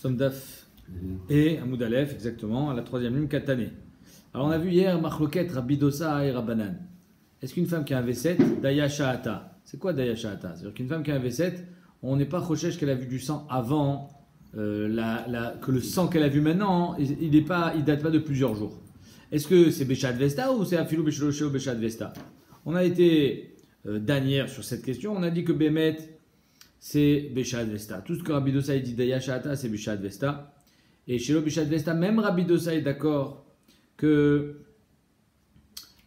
Somdaf et Hamoud Aleph, exactement, à la troisième ligne, Katané. Alors on a vu hier Machloket, Rabbi Dosa et Rabbanan. Est-ce qu'une femme qui a un V7, Daya Shahata? C'est quoi Daya Shahata? C'est-à-dire qu'une femme qui a un V7, on n'est pas chochesh qu'elle a vu du sang avant, que le sang qu'elle a vu maintenant, il date pas de plusieurs jours. Est-ce que c'est Béchat Vesta ou c'est Afilou Bécholoché Béchat Vesta? On a été dernière sur cette question, on a dit que Bémet, c'est Béchat Vesta. Tout ce que Rabbi Dosa dit Daya Shahata, c'est Béchat Vesta. Et chez le Béchat Vesta, même Rabbi Dosa est d'accord que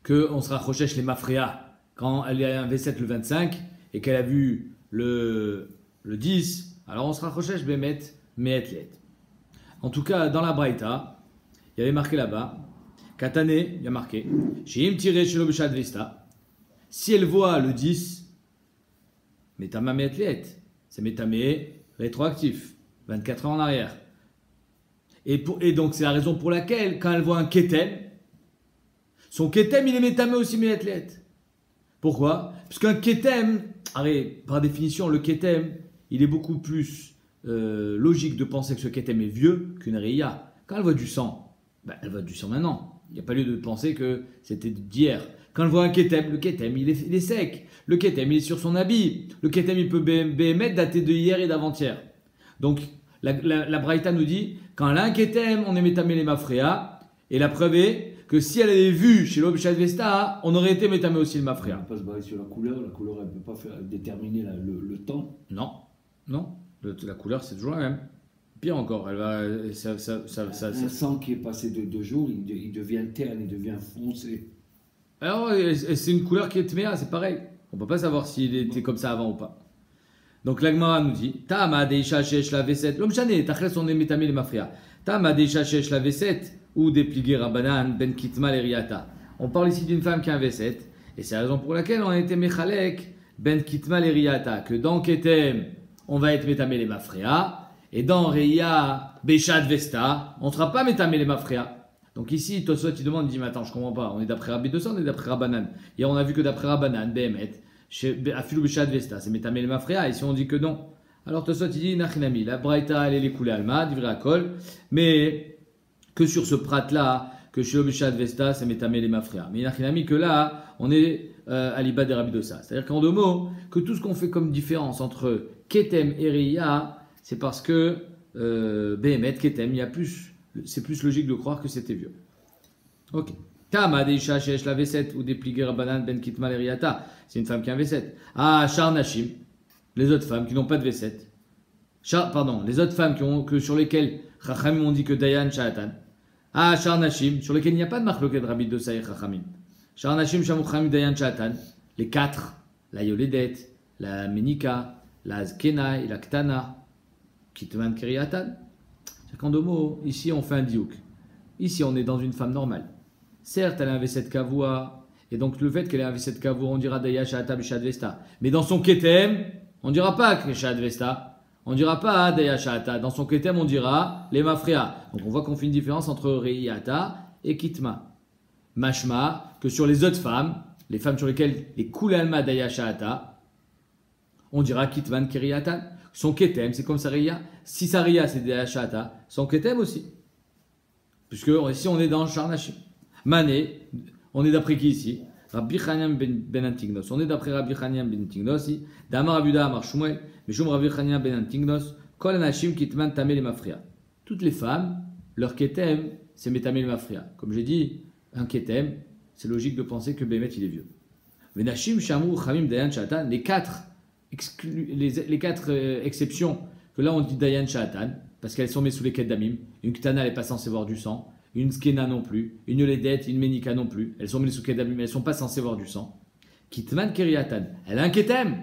on sera chochesh les mafréas quand elle a un V7 le 25 et qu'elle a vu le 10, alors on sera chochesh Bémet, Meetlet. En tout cas, dans la Braïta, il y avait marqué là-bas, Katané, il y a marqué, Shim tiré chez le Béchat Vesta, si elle voit le 10, Metama Meetlet, c'est Metamé rétroactif, 24 ans en arrière. Et donc c'est la raison pour laquelle, quand elle voit un Ketem, son Ketem il est Metamé aussi Meetlet. Pourquoi? Parce qu'un Ketem, par définition, le Ketem, il est beaucoup plus logique de penser que ce Ketem est vieux qu'une Reya. Quand elle voit du sang, elle voit du sang maintenant. Il n'y a pas lieu de penser que c'était d'hier. Quand elle voit un Ketem, le Ketem il est sec. Le Ketem il est sur son habit. Le Ketem il peut bémettre daté de hier et d'avant-hier. Donc la Braïta nous dit, quand elle a un Ketem, on est Metamé les Mafréa. Et la preuve est que si elle avait vu chez l'Obéchat Vesta, on aurait été Metamé aussi le Mafréa. On ne peut pas se baser sur la couleur elle ne peut pas déterminer le temps. Non. La couleur c'est toujours la même. Pire encore, elle va. Un sang qui est passé de 2 jours, il devient terne, il devient foncé. Alors, c'est une couleur qui est tméa, c'est pareil. On ne peut pas savoir s'il était comme ça avant ou pas. Donc l'Agmara nous dit Tama deisha shesh la V7. L'homme chané, tachles on est Metamé les Mafréa. Tama deisha shesh la V7 ou dépliqué Rabbanan ben kitma l'eriata. On parle ici d'une femme qui a un V7 et c'est la raison pour laquelle on a été Mechalek ben kitma l'eriata. Que dans Ketem, on va être Metamé les Mafréa. Et dans Reya, Béchat Vesta, on ne sera pas Metamé les Mafréa. Donc ici, Tosot, il demande, il dit, mais attends, je ne comprends pas. On est d'après Rabbi Dosa, on est d'après Rabbanan. Hier, on a vu que d'après Rabbanan, Behemet, Afilou Béchat Vesta, c'est Metamé les Mafréa. Ici, on dit que non. Alors Tosot, il dit, Nachinami, la Braïta, elle est coulée Alma, divré à Kol, mais que sur ce prat-là, que chez Béchat Vesta, c'est Metamé les Mafréa. Mais Nachinami, que là, on est à l'Ibad de Rabbi Dosa. C'est-à-dire qu'en 2 mots, que tout ce qu'on fait comme différence entre Ketem et Reya, c'est parce que Behemet, Ketem, c'est plus logique de croire que c'était vieux. Ok. Tama deisha shesh la V7 ou dépliqué Rabbanan ben kitma l'eriata. C'est une femme qui a un V7. Ah, Shar Nashim, les autres femmes qui n'ont pas de V7. Les autres femmes sur lesquelles Chachamim ont dit que Dayan Shahatan. Ah, Shar Nashim, sur lesquelles il n'y a pas de Machloket Rabbi Dosa et Chachamim. Shar Nashim, Shamuchamim, Dayan Shahatan. Les 4, la Yoledet, la Menika, la Zkena et la Ktana. Kitman Kiriatan. C'est qu'en 2 mots, ici on fait un diouk. Ici on est dans une femme normale. Certes, elle a un V7 Kavua, et donc le fait qu'elle ait un V7 Kavua, on dira Daya Shahata Béchat Vesta. Mais dans son Ketem, on ne dira pas Béchat Vesta. On ne dira pas Daya Shahata. Dans son Ketem, on dira les Mafréa. Donc on voit qu'on fait une différence entre Reiyata et Kitma. Mashma, que sur les autres femmes, les femmes sur lesquelles les Kulalma Daya Shahata, on dira Kitman Kiriatan. Son Ketem, c'est comme Sariya. Si Sariya, c'est des Hachata, son Ketem aussi. Puisque ici, on est dans Charnachim. Mané, on est d'après qui ici? Rabbi Chaniam ben Antignos. On est d'après Rabbi Chaniam ben Antignos ici. Damar Abuda Amar Shmuel. Mishum Rabbi Chaniam ben Antignos. Kol Anashim Kitman Tamé les Mafria. Toutes les femmes, leur Ketem, c'est Metamé les Mafria. Comme j'ai dit, un Ketem, c'est logique de penser que Bémet, il est vieux. Venashim, Shamou, Chamim, Dayan, Shatan, les 4 exceptions, que là on dit Dayan Shahatan, parce qu'elles sont mises sous les quêtes d'Amim. Une Ktana, elle n'est pas censée voir du sang. Une Skena non plus. Une Yoledet, une Menika non plus. Elles sont mises sous quêtes d'Amim, elles ne sont pas censées voir du sang. Kitman Kiriatan, elle a un Ketem.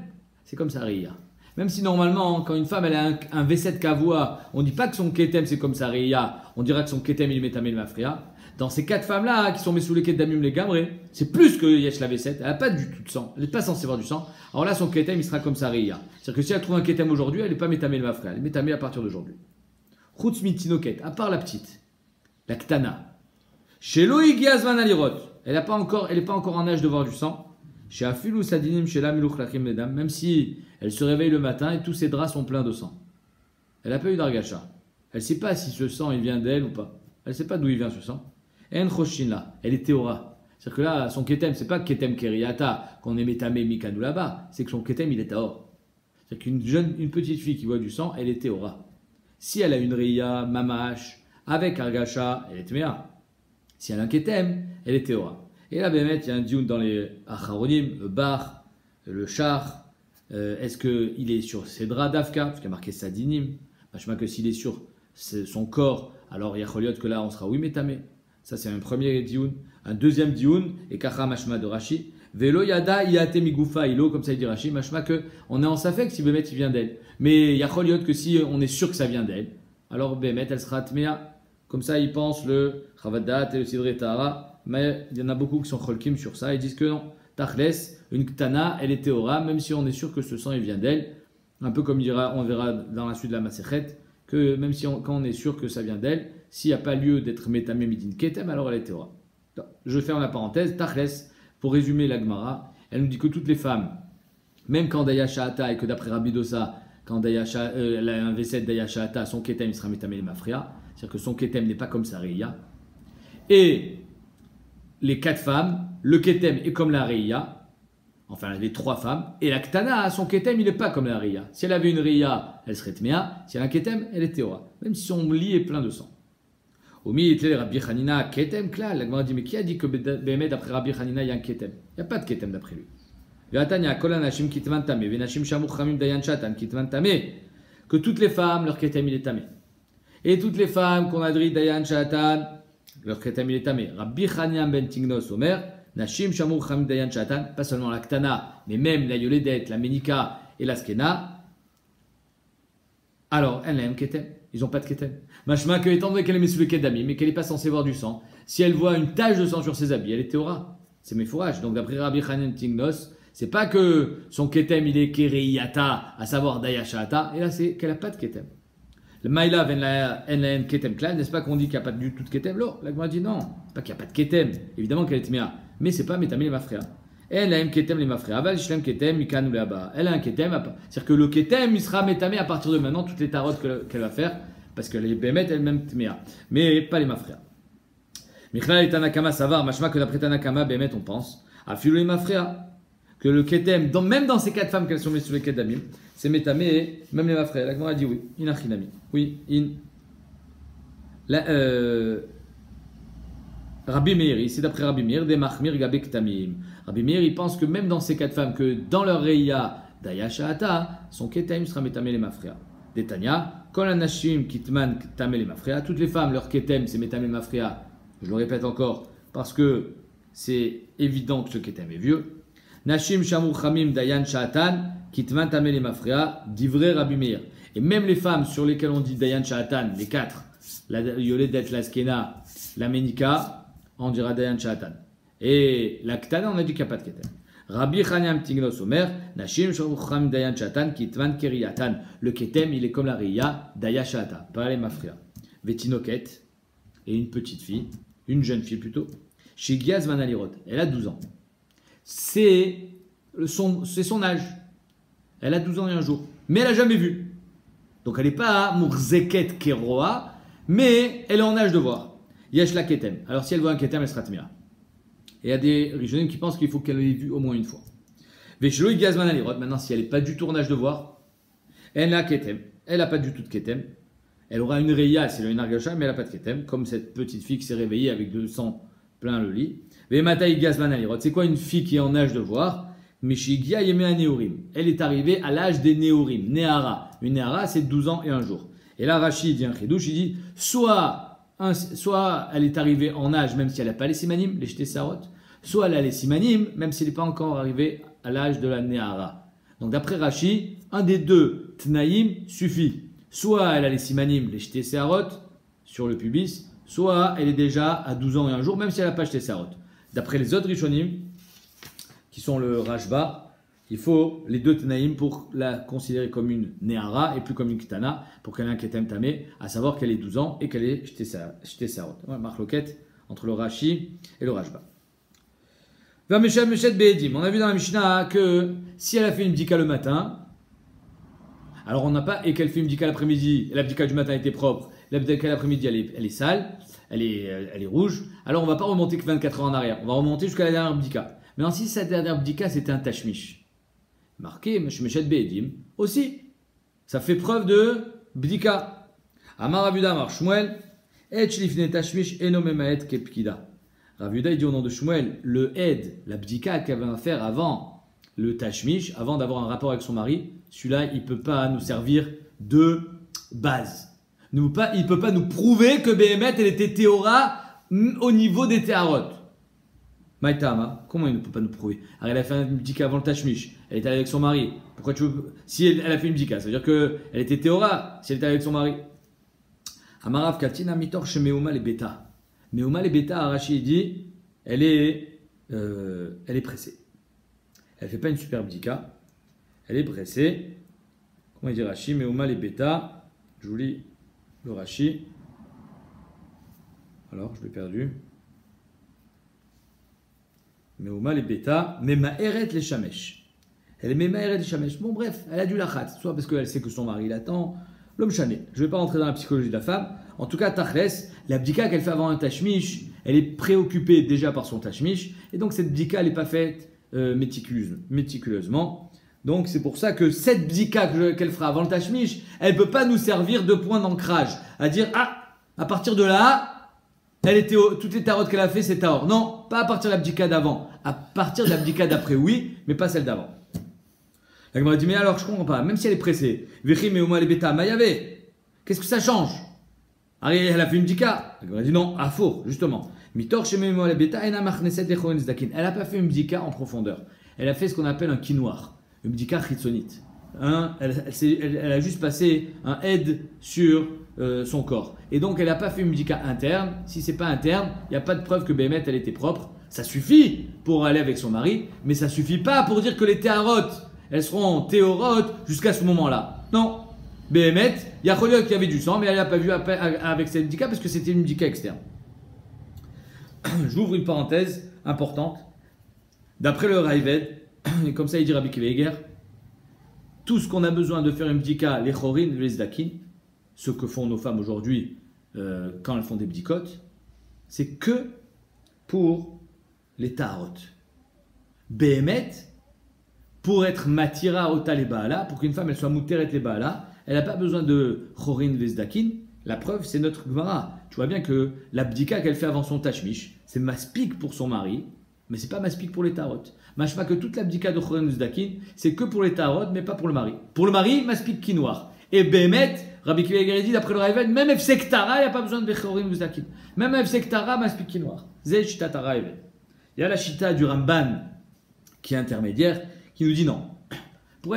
C'est comme ça, Riya. Même si normalement, quand une femme elle a un V7 Kavua, on ne dit pas que son Ketem c'est comme ça, Riya. On dira que son Ketem il est Metamé le Mafria. Dans ces 4 femmes-là, qui sont mises sous les quêtes d'Amim, les Gamré, c'est plus que Yesh la V7. Elle n'a pas du tout de sang. Elle n'est pas censée voir du sang. Alors là, son Ketem, il sera comme ça, Riya. C'est-à-dire que si elle trouve un Ketem aujourd'hui, elle n'est pas Metamé le Mafria. Elle est Metamé à partir d'aujourd'hui. Chutz mitinoket, à part la petite, la Ktana. Chez Loïc Yazvan Alirot, elle n'est pas encore en âge de voir du sang. Chez Afilou Sadinim, chez la Milouch Lachim Medam, même si elle se réveille le matin et tous ses draps sont pleins de sang. Elle n'a pas eu d'argacha. Elle ne sait pas si ce sang il vient d'elle ou pas. Elle ne sait pas d'où il vient ce sang. En choshin là, elle est théora. C'est-à-dire que là, son ketem, c'est pas ketem keriata, qu'on est métamé mikadou là-bas, c'est que son ketem, il est taor. C'est-à-dire une petite fille qui voit du sang, elle est théora. Si elle a une reya, mamash, avec argacha, elle est tméa. Si elle a un ketem, elle est théora. Et là, Bémet, il y a un dioun dans les acharonim, le bar, le char. Est-ce qu'il est sur Cédra d'Afka, parce qu'il y a marqué Sadinim. Machma que s'il est sur son corps, alors il y a Choliot que là, on sera oui, métamé. Ça, c'est un premier dioun. Un deuxième dioun, et Kacha Mashma de Rashi. Velo Yada Iate Migufa Ilo, comme ça il dit Rashi. Mashma que on est en safek si Bémet il vient d'elle. Mais il y a Choliot que si on est sûr que ça vient d'elle, alors Bémet elle sera Tmea. Comme ça, ils pensent le Chavadat et le Sidre Tahara. Mais il y en a beaucoup qui sont Cholkim sur ça. Ils disent que non. Tachles, une Ktana, elle est Théora, même si on est sûr que ce sang il vient d'elle. Un peu comme on verra dans la suite de la Masechet, que même si quand on est sûr que ça vient d'elle, s'il n'y a pas lieu d'être Metame Midin Ketem, alors elle est Théora. Je ferme la parenthèse. Tachles, pour résumer la Gemara, elle nous dit que toutes les femmes, même quand Daya Sha'ata, et que d'après Rabbi Dosa, quand elle a un V7 Daya Sha'ata, son Ketem il sera Metame le Mafria. C'est-à-dire que son Ketem n'est pas comme sa Reya. Et les 4 femmes, le Ketem est comme la Reya, enfin les 3 femmes, et la Ktana, son Ketem, il n'est pas comme la Reya. Si elle avait une Reya, elle serait Tmea, si elle a un Ketem, elle est Théora, même si son lit est plein de sang. Omi était Rabbi Hanina, Ketem, Klal. La Gemara dit, mais qui a dit que Bémet, d'après Rabbi Hanina, il y a un Ketem? Il n'y a pas de Ketem d'après lui. Que toutes les femmes, leur Ketem, il est tamé. Et toutes les femmes qu'on a dit Dayan Shatan, leur Ketem il est tamé. Rabbi Hanina ben Tignos Omer, Nashim Shamur Chamim Dayan Shatan, pas seulement la Ktana, mais même la Yoledet, la Menika et la Skena. Alors, elle a un Ketem. Ils n'ont pas de Ketem. Machma que, étant donné qu'elle est Mesoulé Kedami, mais qu'elle n'est pas censée voir du sang, si elle voit une tache de sang sur ses habits, elle est Théora. C'est mes fourrages. Donc, d'après Rabbi Hanina ben Tignos, c'est pas que son Ketem il est Kereiyata, à savoir Dayashata, et là c'est qu'elle n'a pas de Ketem. Le Maïla en Ketem Klal, n'est-ce pas qu'on dit qu'il n'y a pas du tout de Ketem? Là, la Gemara dit non, pas qu'il n'y a pas de Ketem, évidemment qu'elle est Tmea, mais c'est pas Metame les Mafrea. Elle a un Ketem les Mafrea, Aval Shlem Ketem, Mikan ou là-bas. Elle a un Ketem, c'est-à-dire que le Ketem il sera Metame à partir de maintenant, toutes les tarotes qu'elle va faire, parce que les Bémet elle-même Tmea, mais pas les Mafrea. Michlal et Tanakama Savar, Machma que d'après Tanakama, Bémet on pense, à Filou les Mafrea, que le Ketem, même dans ces 4 femmes qu'elles sont mises sur les Kedamim, c'est Métamé, même les Mafré. La Gemara dit oui, Inachinami. Oui, Rabbi Meir, c'est d'après Rabbi Meir, des Machmir Gabek Tamim. Rabbi Meir, il pense que même dans ces 4 femmes, que dans leur Reya Dayashata, son Ketem sera Métamé les Mafré. Des Tanya, Kol Anashim Kitman Tamé les Mafré. Toutes les femmes, leur Ketem, c'est Métamé les Mafré. Je le répète encore, parce que c'est évident que ce Ketem est vieux. Nashim Shamur Chamim Dayan Shatan, Kitman Tamé les Mafrea, d'Ivray Rabbi Meir. Et même les femmes sur lesquelles on dit Dayan Shatan, les 4, la Yoledet, la Skena, la Menika, on dira Dayan Shatan. Et la Ktana, on a dit qu'il n'y a pas de Ketem. Rabbi Chaniam Tignos Omer, Nashim Shamur Chamim Dayan Shatan, Kitman Keriatan. Le Ketem, il est comme la Riya, Daya Shatan, pas les Mafrea. Vetinoket, et une petite fille, une jeune fille plutôt, Shigiaz Manalirot, elle a 12 ans. C'est son âge. Elle a 12 ans et un jour. Mais elle n'a jamais vu. Donc elle n'est pas Mourzeket Keroa, mais elle est en âge de voir. Yesh la Ketem. Alors si elle voit un Ketem, elle sera Tmea. Et il y a des Rishonim qui pensent qu'il faut qu'elle l'ait vu au moins une fois. Veshlo Gazman Alirot. Maintenant, si elle n'est pas du tout en âge de voir, elle a Ketem. Elle n'a pas du tout de Ketem. Elle aura une Reya, c'est une Argacha, mais elle n'a pas de Ketem. Comme cette petite fille qui s'est réveillée avec de sang plein le lit. C'est quoi une fille qui est en âge de voir? Mishigia Yemea Neorim. Elle est arrivée à l'âge des Neorim. Nehara. Une Nehara, c'est 12 ans et un jour. Et là, Rachid dit un chidouche, il dit soit elle est arrivée en âge, même si elle n'a pas les simanim, les jetés sarot, soit elle a les simanim, même si elle n'est pas encore arrivée à l'âge de la Nehara. Donc d'après Rachid, un des deux Tnaïm suffit. Soit elle a les simanim, les jetés sarot, sur le pubis, soit elle est déjà à 12 ans et un jour, même si elle n'a pas jeté sarot. D'après les autres Rishonim, qui sont le Rashba, il faut les deux Tanaïm pour la considérer comme une Nehara et plus comme une Kitana, pour qu'elle ait un Ketem Tamé, à savoir qu'elle ait 12 ans et qu'elle ait jeté sarot. Marque loquette entre le Rashi et le Rashba. On a vu dans la Mishnah que si elle a fait une bdika le matin, Alors on n'a pas, et qu'elle fait une bdika l'après-midi, et la bdika du matin était propre, la bdika l'après-midi elle est sale, elle est rouge, alors on va pas remonter que 24 heures en arrière, on va remonter jusqu'à la dernière bdika. Maintenant si cette dernière bdika c'était un tashmish, marqué Meshmeshet Be'edim, aussi, ça fait preuve de bdika. Amar Ravuda Amar Shmuel, et Shlifne tashmish eno memaet kepkida. Ravuda il dit au nom de Shmuel, le ed, la bdika qu'elle va faire avant le tashmish, avant d'avoir un rapport avec son mari, celui-là il ne peut pas nous servir de base. Il ne peut pas nous prouver que Béhémet elle était théora au niveau des théarotes. Maïtama, comment il ne peut pas nous prouver? Alors elle a fait une bdika avant le tashmish, elle était avec son mari. Pourquoi tu veux... Si elle a fait une bdika, ça veut dire qu'elle était théora si elle était avec son mari. Amarav Katina mitor chez Meuma les bêta. Meuma les bêta, Arashi dit, elle est pressée. Elle ne fait pas une super bdika, elle est pressée. Comment il dit Rashi? Meuma les bêta, je vous lis le Rashi. Alors, je l'ai perdu. Meuma les bêta, Memaeret les shamesh. Elle est Memaeret les shamesh. Bon, bref, elle a du lachat, soit parce qu'elle sait que son mari l'attend. L'homme chané. Je ne vais pas rentrer dans la psychologie de la femme. En tout cas, Tachles, la bdika qu'elle fait avant un tashmish, elle est préoccupée déjà par son tashmish. Et donc, cette bdika, elle n'est pas faite méticuleusement. Donc, c'est pour ça que cette bdika qu'elle fera avant le tashmish, elle ne peut pas nous servir de point d'ancrage. À dire, à partir de là, toutes les tarotes qu'elle a fait, c'est taor. Non, pas à partir de la bdika d'avant. À partir de la bdika d'après, oui, mais pas celle d'avant. La Gemara dit, mais alors je comprends pas, même si elle est pressée, qu'est-ce que ça change? Elle a fait une bdika. La Gemara dit non, à faux, justement. Elle n'a pas fait une bdika en profondeur. Elle a fait ce qu'on appelle un kinoir, une bdika chitsonite. Elle a juste passé un aide sur son corps. Et donc elle n'a pas fait une bdika interne. Si c'est pas interne, il n'y a pas de preuve que Béhémet elle était propre. Ça suffit pour aller avec son mari, mais ça suffit pas pour dire que les théarotes elles seront théorotes jusqu'à ce moment-là. Non. Béhémet, il y a Choliot qui avait du sang, mais elle n'a pas vu avec cette bdika parce que c'était une bdika externe. J'ouvre une parenthèse importante. D'après le Raïved, et comme ça il dit Rabbi Kiva, tout ce qu'on a besoin de faire une bdika, les chorin, les zdakin, ce que font nos femmes aujourd'hui quand elles font des bdikotes, c'est que pour les taharot. Béhémet, pour être matira ota les baala, pour qu'une femme elle soit mouteret les baala, elle n'a pas besoin de chorin vesdakin. La preuve, c'est notre Gemara. Tu vois bien que la bdika qu'elle fait avant son tashmish, c'est maspik pour son mari, mais c'est pas maspik pour les tarot. Machma que toute la bdika de chorin vesdakin, c'est que pour les tarot, mais pas pour le mari. Pour le mari, maspik kinoir. Et Béhémet, Rabbi Kiva dit d'après le Raïved, même Efsektara, il n'y a pas besoin de chorin vesdakin. Même Efsektara, maspik kinoir. Zeh shita Raïved. Il y a la shita du Ramban qui est intermédiaire, qui nous dit non. Pour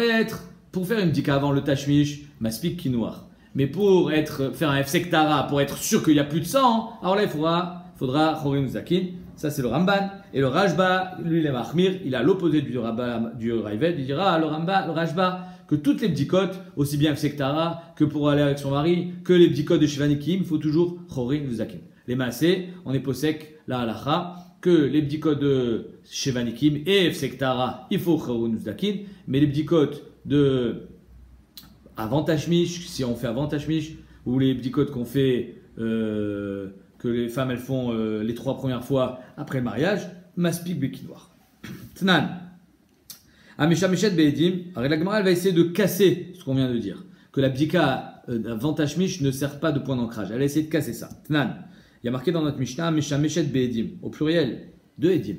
faire une bdika avant le tashmish, maspik kinoir. Mais pour faire un efsektara, pour être sûr qu'il n'y a plus de sang, alors là il faudra chorin zakin. Ça c'est le Ramban. Et le Rajba, lui il est mahmir, il a l'opposé du Raïved. Il dira le Rajba que toutes les bdikotes, aussi bien efsektara que pour aller avec son mari, que les bdikotes de Shivanikim, il faut toujours chorin zakin. Les massés, on est posek la halacha, que les bdikotes de Shevanikim et Efsektara, il faut chorin zakin, mais les bdikotes de avant tashmish, si on fait avant tashmish, ou les bdikotes qu'on fait, que les femmes elles font les 3 premières fois après le mariage, maspik bekinoir. Tnan. Amisha Meshet Be'edim, la Gemara elle va essayer de casser ce qu'on vient de dire, que la bdika avant tashmish ne sert pas de point d'ancrage. Elle va essayer de casser ça. Tnan. Il y a marqué dans notre Mishnah, Mesha Meshet Be'edim, au pluriel, 2 edim.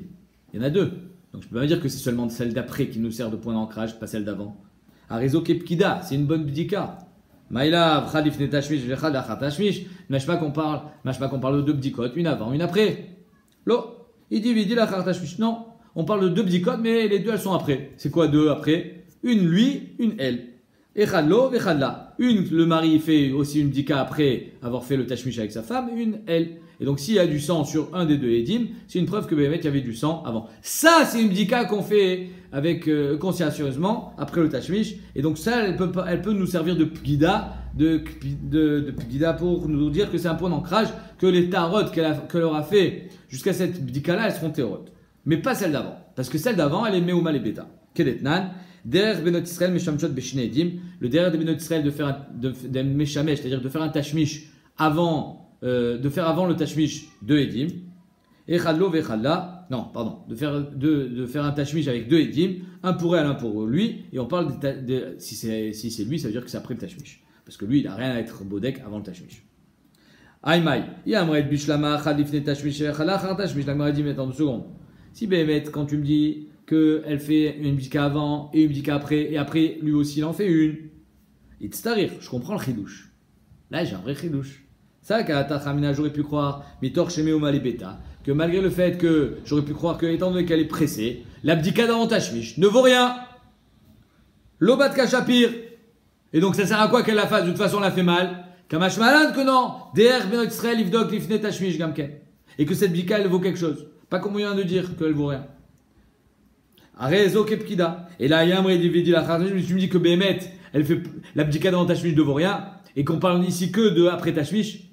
Il y en a 2. Donc je peux pas dire que c'est seulement celle d'après qui nous sert de point d'ancrage, pas celle d'avant. Arizo Kepkida, c'est une bonne bdika. Maïla, Khadif Netashmish, Vechad Achatashmish. Mashma qu'on parle de 2 bdikot, une avant, une après. Lo, il dit la Achatashmish. Non, on parle de 2 bdikot, mais les 2 elles sont après. C'est quoi 2 après? Une lui, une elle. Echad lo, vechad la. Une, le mari fait aussi une bdika après avoir fait le tashmish avec sa femme, une elle. Et donc s'il y a du sang sur un des 2 edim, c'est une preuve que Béhémet il y avait du sang avant. Ça c'est une bdika qu'on fait avec consciencieusement après le tashmish. Et donc ça elle peut nous servir de pgida, de pgida pour nous dire que c'est un point d'ancrage, que les tarot qu'elle aura fait jusqu'à cette bdika là elles seront théorotes. Mais pas celle d'avant. Parce que celle d'avant elle est meuma les bêta. Kedetnan. Der Benot Israël Meshamshot Beshne Edim. Le derrière des Benot Israël de faire un Meshamesh, c'est-à-dire de faire un Tashmish avant, de faire avant le Tashmish de Edim. Echadlo vechadla. Non, pardon. De faire un Tashmish avec 2 Edim. Un pour elle, un pour lui. Et on parle si c'est lui, ça veut dire que c'est après le Tashmish. Parce que lui, il n'a rien à être Bodek avant le Tashmish. Aïmaï. Yamret Bishlama Khadifne Tashmish Khala Tashmish. La Gemara dit, mais attends 2 secondes. Si Béhémet, quand tu me dis qu'elle fait une bdika avant et une bdika après, et après lui aussi il en fait une, Itztarir, je comprends le chidouche. Là j'ai un vrai chidouche. Ça, qu'Atachamina, j'aurais pu croire, Mitor Shemeo Malibeta, que malgré le fait que j'aurais pu croire que, étant donné qu'elle est pressée, la bdika dans Tashmish ne vaut rien. Lobat Kachapir. Et donc ça sert à quoi qu'elle la fasse? De toute façon, elle la fait mal. Kamash malade que non. Der Benot Israël, Ivdok, Lifne Tashmish, Gamken. Et que cette bdika, elle vaut quelque chose. Pas comme moyen de dire qu'elle vaut rien. Arezo Kepkida. Et là, Yamre dit la Khartaj, je me dis que Béhémet, elle fait l'abdika dans Tashmish ne vaut rien. Et qu'on parle ici que de après Tashmish.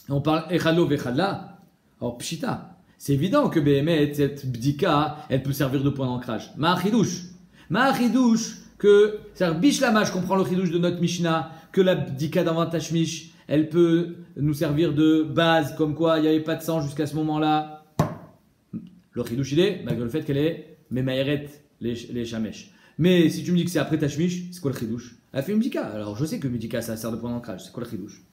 On parle Echadlo Vechadla. Alors, Pshita. C'est évident que Béhémet, cette bdika, elle peut servir de point d'ancrage. Ma'achidouche. Que, c'est-à-dire, Bishlama, je comprends le chidouche de notre Mishnah, que la bdika dans Tashmish, elle peut nous servir de base, comme quoi il n'y avait pas de sang jusqu'à ce moment-là. Le chidouche il est, malgré le fait qu'elle est Memaïret les Shamesh. Mais si tu me dis que c'est après Tashmish, c'est quoi le chidouche? Elle a fait une bdika. Alors je sais que bdika ça sert de point d'ancrage. C'est quoi le chidouche?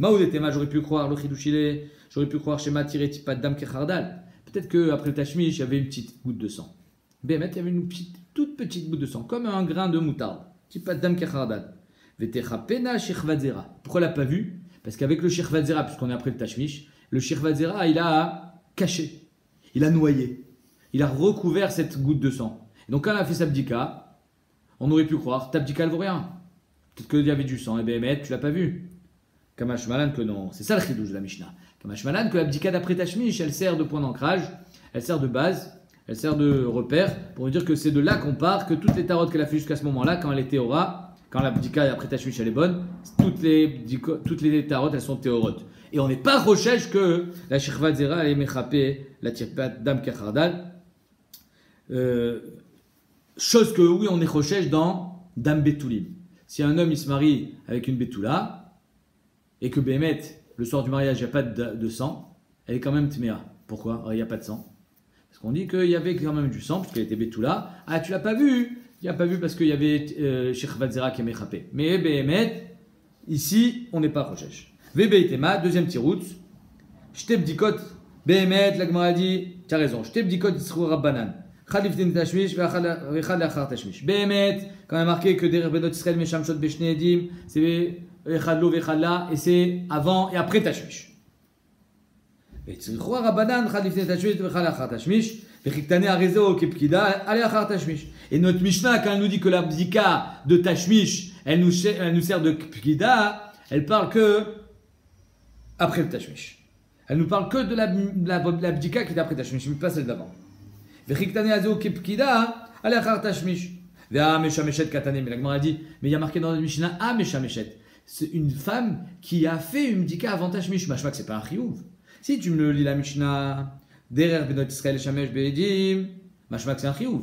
Maoudetema, j'aurais pu croire, le chidouche il est, j'aurais pu croire chez Matiré Tipat Dam Kechardal. Peut-être qu'après le Tashmish, il y avait une petite goutte de sang. Béhémet, il y avait une toute petite goutte de sang, comme un grain de moutarde. Tipat Dam Kechardal. Vetecha Pena Shirvadzera. Pourquoi elle l'a pas vu? Parce qu'avec le Shirvadzera, puisqu'on est après le Tashmish, le Shirvadzera il a caché. Il a noyé. Il a recouvert cette goutte de sang. Et donc quand elle a fait sa bdika, on aurait pu croire, ta bdika elle vaut rien. Peut-être qu'il y avait du sang. Et Béhémet, tu l'as pas vu. Kamash Malan que non. C'est ça le chidouche de la Mishnah. Kamash Malan que la bdika d'après Tashmish, elle sert de point d'ancrage, elle sert de base, elle sert de repère, pour dire que c'est de là qu'on part, que toutes les tarotes qu'elle a fait jusqu'à ce moment-là, quand elle est théora, quand la bdika après Tashmish elle est bonne, toutes les tarotes elles sont théorotes. Et on n'est pas rochèche que la Shirvat Zera elle est mechapé, la tirpat dam kachardal. Chose que oui, on est rochèche dans Dam Betoulim. Si un homme il se marie avec une Betoula et que Béhémet, le soir du mariage, il n'y a pas de sang, elle est quand même tméa. Pourquoi? Alors, il n'y a pas de sang. Parce qu'on dit qu'il y avait quand même du sang, puisqu'elle était Betoula. Ah, tu l'as pas vu? Tu l'as pas vu parce qu'il y avait Shirvat Zera qui est mechapé. Mais Béhémet, ici, on n'est pas rochèche. Vebeitema, deuxième tirout. J't'ai bdikot, Béhémet, la Gemara dit, tu as raison, j't'ai bdikot d'Isrou Rabbanan. Khalif din Tashmish, vechad lachar Tashmish. Béhémet, quand on a marqué que derrière Benot Israël, Meshamshot Beshne Edim, c'est vechadlo vechadla, et c'est avant et après Tashmish. Vetzrichou Rabbanan, Khalif din Tashmish, vechad lachar Tashmish, vechiktane arezo kepkida, ale lachar Tashmish. Et notre Mishnah, quand elle nous dit que la bdika de Tashmish, elle nous sert de kepkida, elle parle que après le Tashmish. Elle nous parle que de la bdika qui est après Tashmish, mais pas celle d'avant. Vechiktane azo kepkida, ale lachar Tashmish. Vea meshameshet katane, mais la Gemara dit, mais il y a marqué dans la Mishnah, ah meshameshet. C'est une femme qui a fait une bdika avant Tashmish. Machma que c'est pas un chiyuv. Si tu me lis la Mishnah, derrière Benot Israël Shamesh Be'edim, machma que c'est un chiyuv.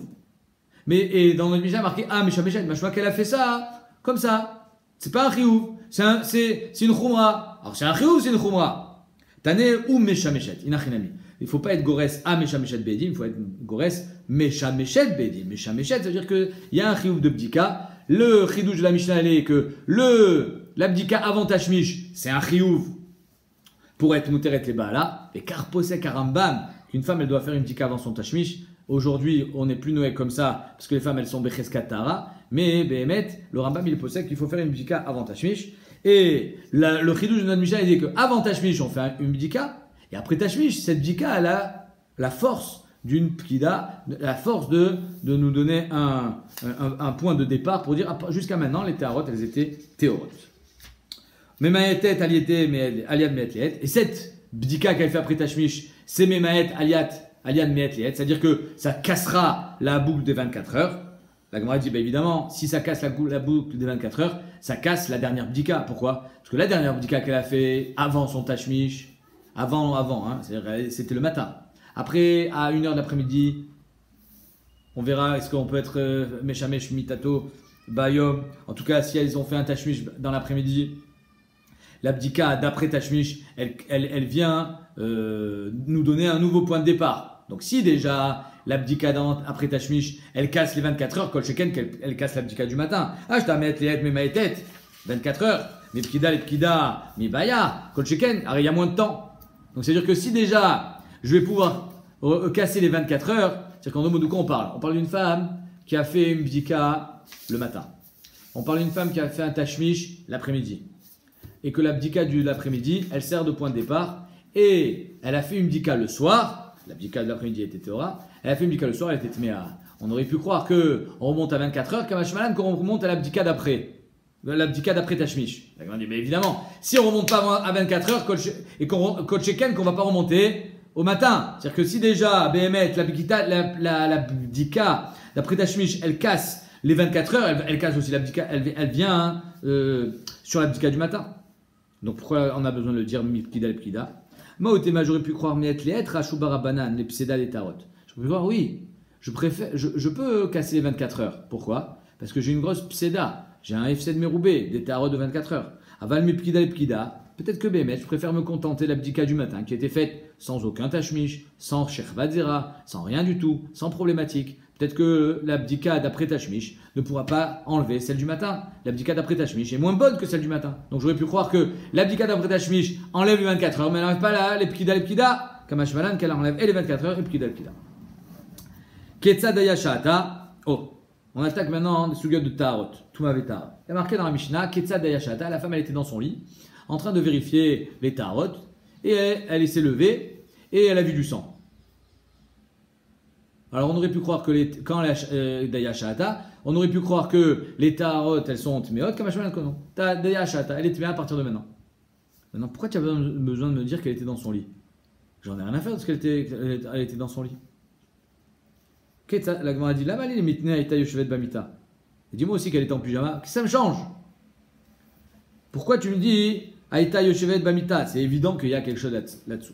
Mais et dans notre Mishnah marqué ah meshameshet, machma qu'elle a fait ça comme ça. C'est pas un chiyuv. C'est une chumra. Alors c'est un chiyuv, c'est une chumra. Tané ou meshameshet, inachinami. Il ne faut pas être gores à meshameshet bedim, il faut être gores meshameshet bedim. Meshameshet, ça veut dire qu'il y a un chiyuv de bdika. Le chidouche de la Mishnah est que la bdika avant Tashmish, c'est un chiyuv pour être muteret les baala. Et car posek arambam, qu'une femme elle doit faire une bdika avant son Tashmish. Aujourd'hui, on n'est plus noé comme ça parce que les femmes elles sont becheskat tara. Mais Béhémet, le Rambam il est posé qu'il faut faire une bdika avant Tashmish. Et le chidouche de notre Mishnah il dit qu'avant Tashmish on fait une bdika. Et après Tashmish, cette bdika elle a la force d'une pkida, la force de nous donner un point de départ pour dire jusqu'à maintenant les théarotes elles étaient théorotes. Memaetet aliete aliad meetliet. Et cette bdika qu'elle fait après Tashmish, c'est memaet aliad meetliet. C'est-à-dire que ça cassera la boucle des 24 heures. La Gemara dit, évidemment, si ça casse la boucle des 24 heures, ça casse la dernière bdika. Pourquoi? Parce que la dernière bdika qu'elle a fait avant son Tashmish, avant, hein, c'était le matin. Après, à 1h de l'après-midi, On verra, est-ce qu'on peut être Meshamesh Mitato Bayom. En tout cas, si elles ont fait un Tashmish dans l'après-midi, l'abdika d'après Tashmish, elle vient nous donner un nouveau point de départ. Donc si déjà l'abdika après Tashmish, elle casse les 24 heures, Kol Sheken, elle casse l'abdika du matin. Ah, je t'amène les et mes têtes, 24 heures. Mais Pkida, les Pkida, mi Baya, Kol Sheken, il y a moins de temps. Donc c'est-à-dire que si déjà je vais pouvoir casser les 24 heures, c'est-à-dire qu'en de quoi on parle. On parle d'une femme qui a fait une bdika le matin. On parle d'une femme qui a fait un tashmish l'après-midi. Et que la bdika de l'après-midi, elle sert de point de départ. Et elle a fait une bdika le soir. La bdika de l'après-midi était Théora. Elle a fait une bdika le soir, elle était Tméa. On aurait pu croire qu'on remonte à 24 heures, Kamashmalan, qu'on remonte à la bdika d'après. La bdika d'après tashmish. On dit, mais évidemment, si on ne remonte pas à 24 heures, et qu'on ne va pas remonter au matin. C'est-à-dire que si déjà, BMT, la bdika d'après Tashmish, elle casse les 24 heures, elle casse aussi la bdika, elle vient sur la bdika du matin. Donc pourquoi on a besoin de le dire Mipkida et Pkida? Maotema, j'aurais pu croire Miet les être, Ashubara Banan, les Pseda, les Tarot. Je peux voir, oui, je peux casser les 24 heures. Pourquoi? Parce que j'ai une grosse Pseda, j'ai un FC de Meroubé, des Tarot de 24 heures. Aval Mipkida et Pkida. Peut-être que BMS, je préfère me contenter de l'abdika du matin, qui était faite sans aucun tashmish, sans shechvadzera, sans rien du tout, sans problématique. Peut-être que l'abdika d'après tashmish ne pourra pas enlever celle du matin. L'abdika d'après tashmish est moins bonne que celle du matin. Donc j'aurais pu croire que l'abdika d'après tashmish enlève les 24 heures, mais elle n'enlève pas les pkida, kamash malan, qu'elle enlève et les 24 heures et pkida. Ketsa dayashata. Oh, on attaque maintenant des sugyot de Tarot, Tumaveta. Il y a marqué dans la Mishnah, Ketsa dayashata, la femme elle était dans son lit, en train de vérifier les tarot, et elle s'est levée, et elle a vu du sang. Alors on aurait pu croire que quand la Dayashata, on aurait pu croire que les tarot, elles sont tméot, comme ta Dayashata, elle est tméa à partir de maintenant. Maintenant, pourquoi tu as besoin de me dire qu'elle était dans son lit? J'en ai rien à faire parce qu'elle était dans son lit. La Gemara dit, là-bas, les mitne aïta yoshevet bamita. Dis-moi aussi qu'elle était en pyjama, que ça me change. Pourquoi tu me dis Aïta Yoshevet Bamita? C'est évident qu'il y a quelque chose là-dessous.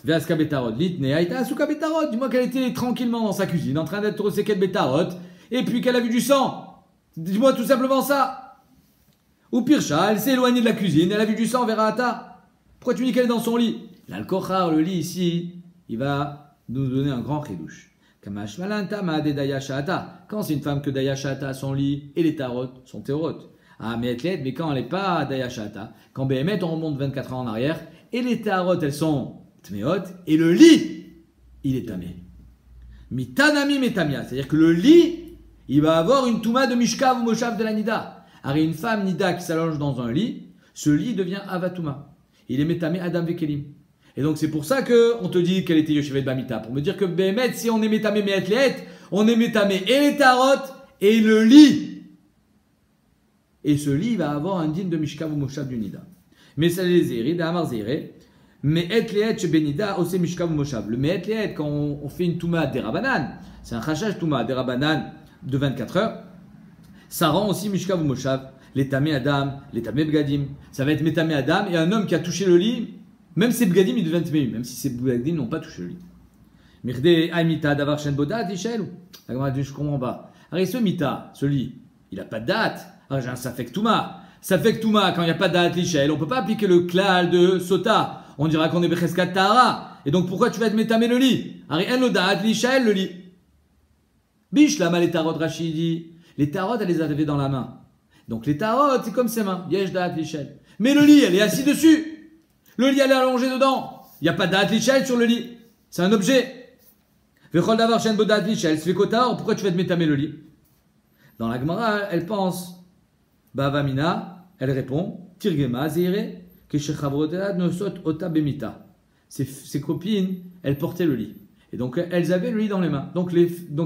Veaska Betarot. Litne Aïta Asuka Betarot. Dis-moi qu'elle était tranquillement dans sa cuisine, en train d'être au seket Betarot, et puis qu'elle a vu du sang. Dis-moi tout simplement ça. Ou Pircha, elle s'est éloignée de la cuisine, elle a vu du sang vers Ata. Pourquoi tu dis qu'elle est dans son lit? L'alkochar, le lit ici, il va nous donner un grand chidouche. Kamash Malanta Maade Dayashata. Quand c'est une femme que Dayashata a son lit, et les tarot sont théorotes. Ah, mais quand elle n'est pas Dayashata, quand BMT, on remonte 24 ans en arrière, et les tarot, elles sont tméot, et le lit, il est tamé. Mitanami metamia, c'est-à-dire que le lit, il va avoir une touma de mishkav ou moshav de la nida. Alors, une femme nida qui s'allonge dans un lit, ce lit devient avatuma. Il est métamé adam vekelim. Et donc, c'est pour ça qu'on te dit qu'elle était yoshevet bamita, pour me dire que BMT, si on est métamé me'etlet, on est métamé et les tarot, et le lit. Et ce lit va avoir un din de Mishkav ou Moshav du Nida. Mais ça les zéri, d'Amar zéré. Mais et leet chez Benida, aussi Mishkav ou Moshav. Le mais et leet, quand on fait une touma derabanan, c'est un chachach touma derabanan de 24 heures, ça rend aussi Mishkav ou Moshav. Les tamé Adam, les tamé Bgadim. Ça va être métamé Adam et un homme qui a touché le lit, même ses Bgadim, il devient tméu, même si ses Bgadim n'ont pas touché le lit. Mirde Aimita d'avar Shen Boda, Tichel. Je comprends pas. Alors, ce Mita, ce lit, il n'a pas de date. Ah, j'ai un Safek Touma. Safek Touma, quand il n'y a pas de date Lichel, on ne peut pas appliquer le klal de Sota. On dira qu'on est Becheskat Tahara. Et donc pourquoi tu vas te métamer le lit? Ari en lo date Lichel, le lit. Biche, là, les tarot Rachidi. Les tarot, elle les avait dans la main. Donc les tarot, c'est comme ses mains. Yesh date Lichel. Mais le lit, elle est assise dessus. Le lit, elle est allongée dedans. Il n'y a pas de date Lichel sur le lit. C'est un objet. Vechol d'avoir Shen Bodat Lichel. Sfekotar, pourquoi tu vas te métamer le lit? Dans la Gemara, elle pense. Bavamina, elle répond, Tirgema, Zire, Keshechavrotea nosot ota bemita. Ses copines, elles portaient le lit. Et donc, elles avaient le lit dans les mains. Donc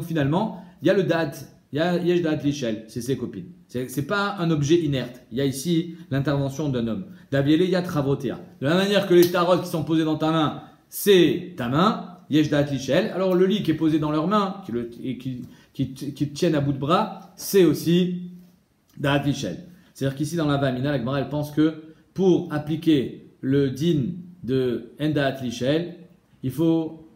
finalement, il y a le date, il y a Yesh date Lichel, c'est ses copines. C'est pas un objet inerte. Il y a ici l'intervention d'un homme. Daviele yat Chavrotea. De la manière que les tarots qui sont posés dans ta main, c'est ta main, Yesh date Lichel. Alors, le lit qui est posé dans leurs mains, qui tiennent à bout de bras, c'est aussi Da'at Lichel. C'est-à-dire qu'ici dans la Vamina, la Gemara elle pense que pour appliquer le din de Endaat Lichel, il faut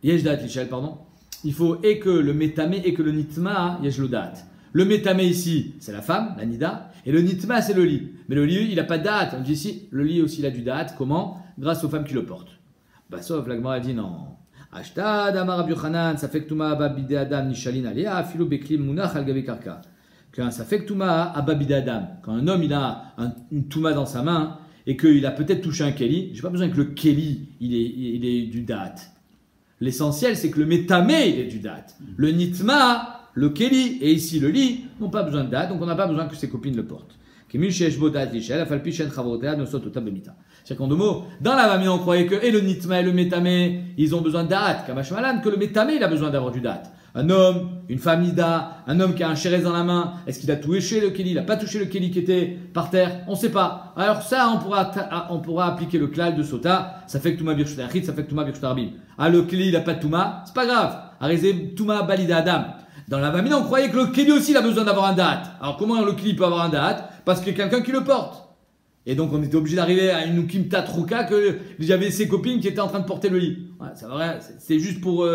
Yesh Da'at Lichel, pardon, il faut et que le métamé et que le nitma, yesh lo date. Le métamé ici, c'est la femme, la nida, et le nitma, c'est le lit. Mais le lit, il n'a pas de date. On dit ici, le lit aussi, il a du date. Comment? Grâce aux femmes qui le portent. Bah, sauf, la Gemara dit non. Ashtad, Amar Rabbi Yochanan, Safek Tuma, Ababide Adam, Nishalin, Alea, Filo Beklim, Munach, Al Gabe Karka. Qu'un Safek Tuma, Ababide Adam, quand un homme, il a une Tuma dans sa main, et qu'il a peut-être touché un Keli, j'ai pas besoin que le Keli, il est du date. L'essentiel, c'est que le métamé, il est du date. Le nitma, le Keli, et ici le lit, n'ont pas besoin de date, donc on n'a pas besoin que ses copines le portent. C'est-à-dire qu'en deux mots, dans la Vamina, on croyait que et le nitma et le métamé, ils ont besoin de date, Kamashmalan, que le métamé, il a besoin d'avoir du date. Un homme, une femme nida, un homme qui a un chérès dans la main, est-ce qu'il a touché le Keli, il n'a pas touché le Keli qui était par terre, on ne sait pas. Alors ça, on pourra appliquer le klal de Sota, ça fait que Touma Birchut Achid, ça fait que Touma Birchut Arbim. Ah, le Keli, il n'a pas de Touma, c'est pas grave. Arizé Touma Balida Adam. Dans la Vamina, on croyait que le Keli aussi, il a besoin d'avoir un date. Alors comment le Keli peut avoir un date? Parce qu'il y a quelqu'un qui le porte. Et donc on était obligé d'arriver à une Kimta Trouka que j'avais ses copines qui étaient en train de porter le lit. Ouais, c'est vrai, c'est juste pour...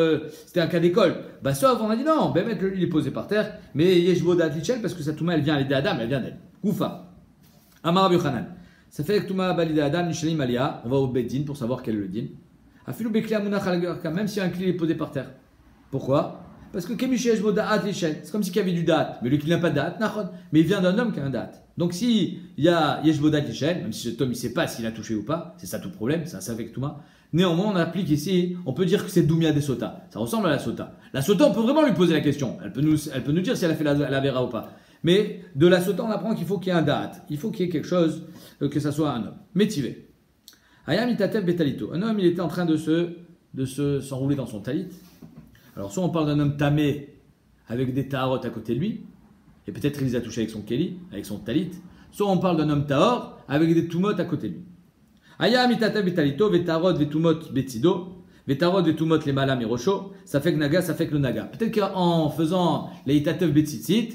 c'était un cas d'école. Bah sauf, on a dit non, ben mettre le lit, il est posé par terre. Mais Yeshbo Datlichel, parce que sa Touma, elle vient l'aider Adam, elle vient d'elle. Goufa. Amar Rabbi Yochanan. Ça fait que Touma Balida Adam, Nishalim Alia, on va au Beddin pour savoir quel est le din. Afilou Bekli Amunach Al-Garka, même si un clé est posé par terre. Pourquoi? Parce que c'est comme si il y avait du date, mais lui qui n'a pas de date, mais il vient d'un homme qui a un date. Donc si il y a Yeshbodat Lichel, même si cet homme il ne sait pas s'il a touché ou pas, c'est ça tout le problème, c'est un Safek Touma. Néanmoins, on applique ici, on peut dire que c'est Doumia des Sota. Ça ressemble à la Sota. La Sota, on peut vraiment lui poser la question. Elle peut nous dire si elle a fait la Vera ou pas. Mais de la Sota, on apprend qu'il faut qu'il y ait un date. Il faut qu'il y ait quelque chose, que ça soit un homme. Métivé. Ayam itatev betalito. Un homme, il était en train de s'enrouler dans son talit. Alors, soit on parle d'un homme tamé avec des taharotes à côté de lui, et peut-être il les a touchés avec son keli, avec son talit, soit on parle d'un homme tahor avec des tumot à côté de lui. Aya mitata betalito, vetarot vetumot betsido, vetarot vetumot les malam et rocho, ça fait que naga, ça fait que le naga. Peut-être qu'en faisant les itatev betsitzit,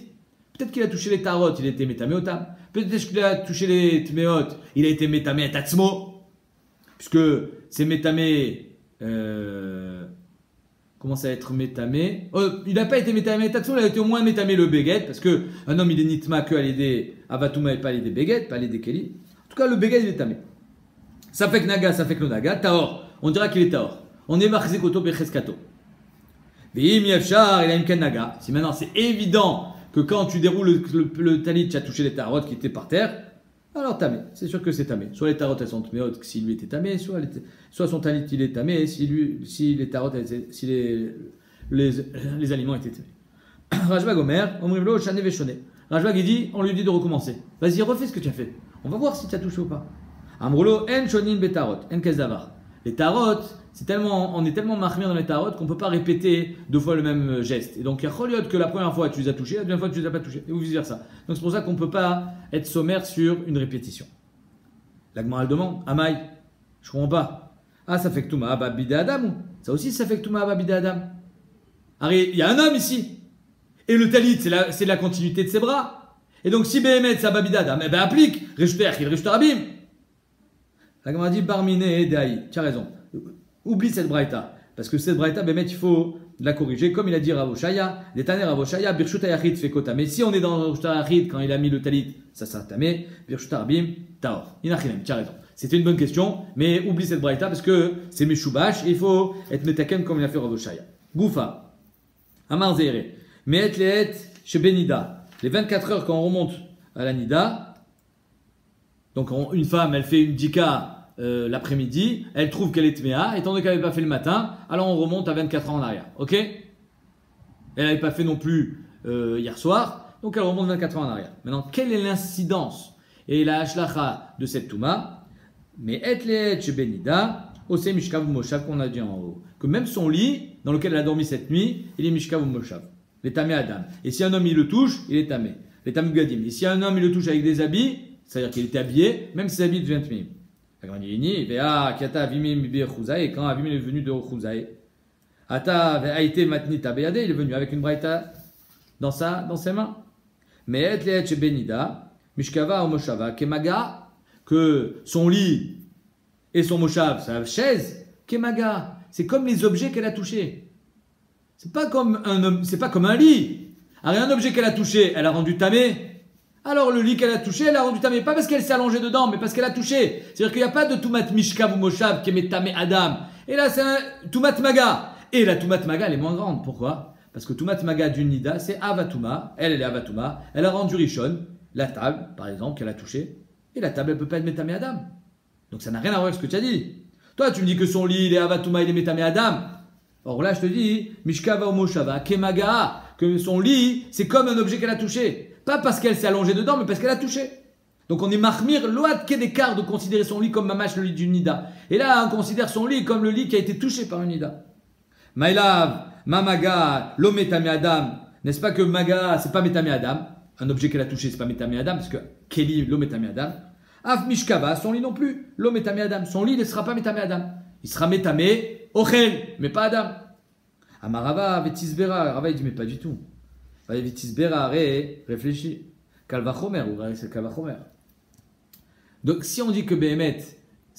peut-être qu'il a touché les tarot, il a été métamé otam. Peut-être qu'il a touché les tmeot, il a été métamé tatsmo, puisque c'est métamé. Commence à être métamé. Il n'a pas été métamé tatsmo, il a été au moins métamé le béguet, parce que un homme il est nitma que à l'aider avatuma et pas à l'aider béguet, pas à l'aider keli. En tout cas, le béguet il est tamé. Ça fait que naga, ça fait que le naga. Taor, on dira qu'il est taor. On est marché koto becheskato. Veim yafshar, il a une ken naga. Si maintenant c'est évident que quand tu déroules le talit, tu as touché les tarotes qui étaient par terre, alors tamé, c'est sûr que c'est tamé. Soit les tarotes elles sont tméot si lui était tamé, soit son talit il est tamé, si les tarotes, si les aliments étaient tamés. Rajbag Omer, Omrivlo, Shane Veshone. Rajbag il dit, on lui dit de recommencer. Vas-y, refais ce que tu as fait. On va voir si tu as touché ou pas. Amroulo, En Shonin Betarot, En Kezavar. Les tarotes, on est tellement marmir dans les tarotes qu'on ne peut pas répéter deux fois le même geste. Et donc, il y a Choliot que la première fois tu les as touchés, la deuxième fois tu les as pas touchés, et vice versa. Donc, c'est pour ça qu'on ne peut pas être sommaire sur une répétition. La Gemara elle demande, Amaï, je ne comprends pas. Ah, ça fait que Touma Ababide Adam. Ça aussi, ça fait que Touma Ababide Adam. Arrête, il y a un homme ici. Et le talit, c'est la continuité de ses bras. Et donc, si Behemet, c'est Ababide Adam, eh ben applique. Rishter, Rishter Abim. La Gemara dit Barmine et Daï. Tu as raison. Oublie cette braïta. Parce que cette braïta, il faut la corriger. Comme il a dit Ravoshaya, Netane Ravoshaya, Birshut Ayachid fait kota. Mais si on est dans Birshut Ayachid, quand il a mis le talit, ça sera tamé. Birshut Arbim, Taor. Inachinem, tu as raison. C'était une bonne question, mais oublie cette braïta parce que c'est Meshubash et il faut être Metaken comme il a fait Ravoshaya. Goufa. Amar Zeire. Meet Leet chez Benida. Les 24 heures quand on remonte à la Nida, donc une femme, elle fait une dika l'après-midi, elle trouve qu'elle est tméa, étant donné qu'elle n'avait pas fait le matin, alors on remonte à 24 ans en arrière. Ok? Elle n'avait pas fait non plus hier soir, donc elle remonte 24 ans en arrière. Maintenant, quelle est l'incidence et la hashlacha de cette touma? Mais etleet chez Benida, ose mishkav moshav qu'on a dit en haut, que même son lit dans lequel elle a dormi cette nuit, il est mishkav moshav, les tamé adam. Et si un homme il le touche, il est tamé. Les tamé gadim. Et si un homme il le touche avec des habits, c'est-à-dire qu'il était habillé, même ses habits deviennent tmim. La grande lignée, il fait ah, Kiata Avimim bir Chouzaï, et quand Avimim est venu de Chouzaï, Ata Aïté Matni Tabeyade, il est venu avec une braïta dans ses mains. Mais et leet chez Benida, Mishkava ou Moshava, Kemaga, que son lit et son Moshav, sa chaise, Kemaga, c'est comme les objets qu'elle a touchés. C'est pas comme un lit. Alors, un objet qu'elle a touché, elle a rendu tamé. Alors, le lit qu'elle a touché, elle a rendu tamé. Pas parce qu'elle s'est allongée dedans, mais parce qu'elle a touché. C'est-à-dire qu'il n'y a pas de tumat mishkav ou moshav qui est tamé Adam. Et là, c'est un tumat maga. Et la tumat maga, elle est moins grande. Pourquoi? Parce que tumat maga d'une nida, c'est avatuma. Elle est avatuma. Elle a rendu rishon. La table, par exemple, qu'elle a touchée. Et la table, elle ne peut pas être métamé Adam. Donc, ça n'a rien à voir avec ce que tu as dit. Toi, tu me dis que son lit, il est avatuma, il est métamé Adam. Or là, je te dis, mishkava ou moshava, kemaga, que son lit, c'est comme un objet qu'elle a touché. Pas parce qu'elle s'est allongée dedans, mais parce qu'elle a touché. Donc on est marmir, loat qu'est d'écart de considérer son lit comme mamash, le lit d'une nida. Et là, on considère son lit comme le lit qui a été touché par une nida. Maïlav, mamaga, lo metame adam. N'est-ce pas que maga, c'est pas metame adam. Un objet qu'elle a touché, c'est pas metame adam, parce que keli, lo metame adam. Av mishkava, son lit non plus, lo metame adam. Son lit ne sera pas metame adam. Il sera metame ochel, mais pas adam. Amarava, vetisbera. Rava, il dit, mais pas du tout. Vetisbera, réfléchis. Kalvachomer, ou c'est Kalvachomer. Donc, si on dit que Behemet,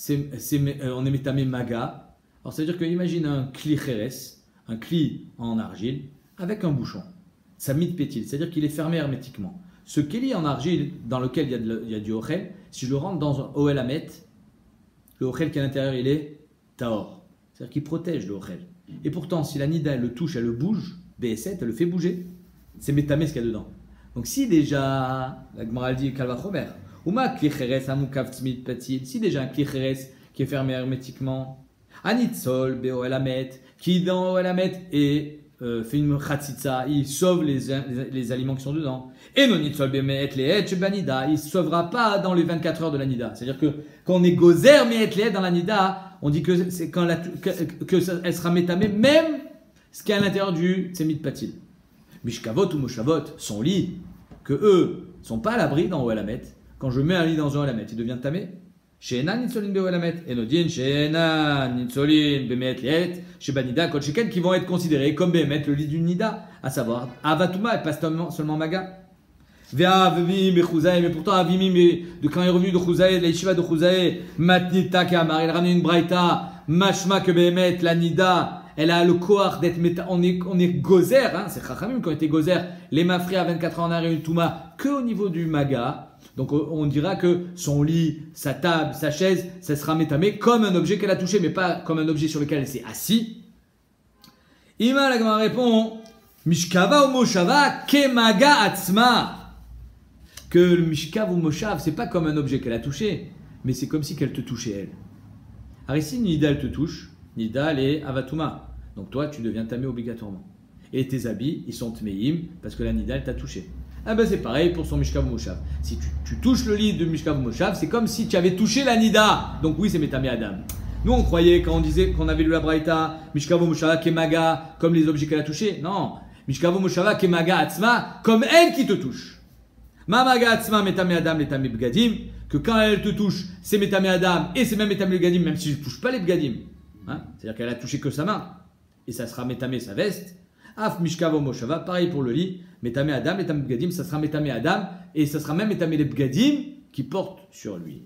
on est métamé maga, alors ça veut dire que, imagine un kli cheres, un kli en argile, avec un bouchon. Ça mitpétil, c'est-à-dire qu'il est fermé hermétiquement. Ce kli en argile, dans lequel il y a du ochel, si je le rentre dans un ohel amet, le ochel qui est à l'intérieur, il est taor. C'est-à-dire qu'il protège le ochel. Et pourtant, si la nida, elle le touche, elle le bouge, B7, elle le fait bouger, c'est métamé ce qu'il y a dedans. Donc si déjà, la Gemara dit Kalvachomer, si déjà un klicheres qui est fermé hermétiquement, Anitzol, Beoelamet, qui dans Oelamet et fait une khatsitsa, il sauve les aliments qui sont dedans. Et non Nitzol Bemet, les et Banida, il ne sauvera pas dans les 24 heures de la Nida. C'est-à-dire que quand on est gozer, mais les dans la Nida, on dit que c'est quand elle sera métamée, même ce qui est à l'intérieur du Tsemit Patil. Mishkavot ou Moshavot, son lit, que eux sont pas à l'abri dans Oelamet. Quand je mets un lit dans un Oelamet, il devient tamé. She'enan nitzolin be'Oelamet, enodin she'enan nitzolin be'met liet, she'banida kol sheken, qui vont être considérés comme be'met le lit d'une nida, à savoir avatuma et pas seulement maga. Ve'a avimi mechouzae, mais pourtant avimi de quand il est revenu de Chouzae, de la yeshiva de Chouzae, matnita kamar, il ramène une braïta, mashma que be'met la nida. Elle a le koach d'être méta. On est gozer, hein, c'est Chachamim quand on était gozer. Les mafri à 24 ans en arrière une touma que au niveau du maga. Donc on dira que son lit, sa table, sa chaise, ça sera métamé comme un objet qu'elle a touché, mais pas comme un objet sur lequel elle s'est assis. Ima la Gemara répond Mishkava ou Moshava kemaga atzma. Que le Mishkav ou Moshav, c'est pas comme un objet qu'elle a touché, mais c'est comme si qu'elle te touchait elle. Alors ici, Nida elle te touche. Nida, elle est avatuma. Donc toi, tu deviens tamé obligatoirement. Et tes habits, ils sont tmeim parce que la Nida, elle t'a touché. Ah ben c'est pareil pour son Mishkav Moshav. Si tu touches le lit de Mishkav Moshav, c'est comme si tu avais touché la Nida. Donc oui, c'est métamé Adam. Nous, on croyait, quand on disait qu'on avait lu la Braïta, Mishkav Moshav Kemaga, comme les objets qu'elle a touchés. Non. Mishkav Moshav Kemaga Atzma, comme elle qui te touche. Mamaga Atzma métamé Adam, métamé Bgadim, que quand elle te touche, c'est métamé Adam et c'est même métamé Bgadim, même si je ne touche pas les Bgadim. Hein, c'est-à-dire qu'elle a touché que sa main. Et ça sera métamé sa veste. Af mishkavo moshava, pareil pour le lit. Métamé Adam, métamé Bgadim, ça sera métamé Adam. Et ça sera même métamé les Bgadim qui portent sur lui.